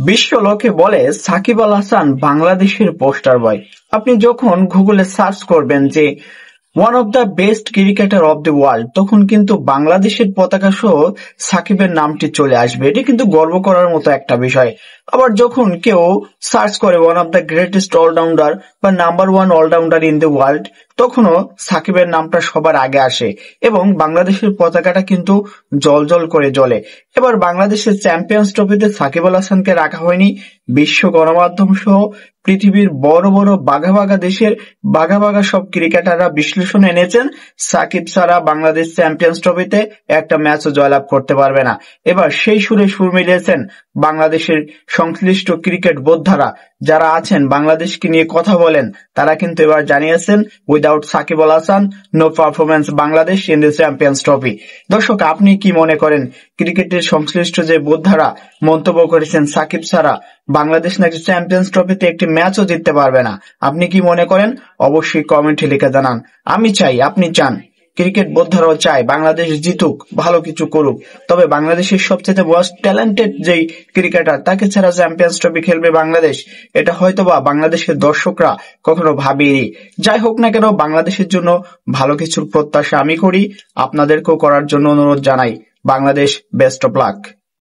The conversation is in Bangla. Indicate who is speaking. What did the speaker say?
Speaker 1: বিশ্ব লোকে বলে সাকিব আল হাসান বাংলাদেশের পোস্টার বয়। আপনি যখন গুগলে সার্চ করবেন যে one of the best cricketer of the world, তখন কিন্তু বাংলাদেশের পতাকা সহ সাকিবের নামটি চলে আসবে। এটি কিন্তু গর্ব করার মতো একটা বিষয়। আবার যখন কেউ সার্চ করে one of the greatest allrounder বা number one allrounder in the world, তখনও সাকিবের নামটা সবার আগে আসে এবং বাংলাদেশের পতাকাটা কিন্তু জ্বলজ্বল করে জ্বলে। এবার বাংলাদেশের চ্যাম্পিয়ন্স ট্রফিতে সাকিব আল হাসানকে রাখা হয়নি। বিশ্ব গণমাধ্যম সহ পৃথিবীর বড় বড় বাঘা বাঘা দেশের বাঘা বাঘা সব ক্রিকেটাররা বিশ্লেষণ এনেছেন সাকিব ছাড়া বাংলাদেশ চ্যাম্পিয়ন্স ট্রফিতে একটা ম্যাচও জয়লাভ করতে পারবে না। এবার সেই সুরে সুর মিলিয়েছেন বাংলাদেশের সংশ্লিষ্ট ক্রিকেট বোদ্ধারা যারা আছেন, বাংলাদেশকে নিয়ে কথা বলেন। তারা কিন্তু এবার জানিয়েছেন without Shakib Al Hasan no performance Bangladesh in the Champions Trophy. দর্শক, আপনি কি মনে করেন? ক্রিকেটের সংশ্লিষ্ট যে বোদ্ধারা মন্তব্য করেছেন সাকিব ছাড়া বাংলাদেশ নাকি চ্যাম্পিয়ন্স ট্রফিতে একটি ম্যাচও জিততে পারবে না, আপনি কি মনে করেন? অবশ্যই কমেন্টে লিখে জানান। আমি চাই, আপনি চান, ক্রিকেট বোদ্ধারাও চায় বাংলাদেশ জিতুক, ভালো কিছু করুক। তবে বাংলাদেশের সবচেয়ে মোস্ট ট্যালেন্টেড যেই ক্রিকেটার, তাকে ছাড়া চ্যাম্পিয়ন্স ট্রফি খেলবে বাংলাদেশ, এটা হয়তোবা বাংলাদেশের দর্শকরা কখনো ভাবেনি। যাই হোক না কেন, বাংলাদেশের জন্য ভালো কিছুর প্রত্যাশা আমি করি, আপনাদেরকেও করার জন্য অনুরোধ জানাই। Bangladesh, best of luck.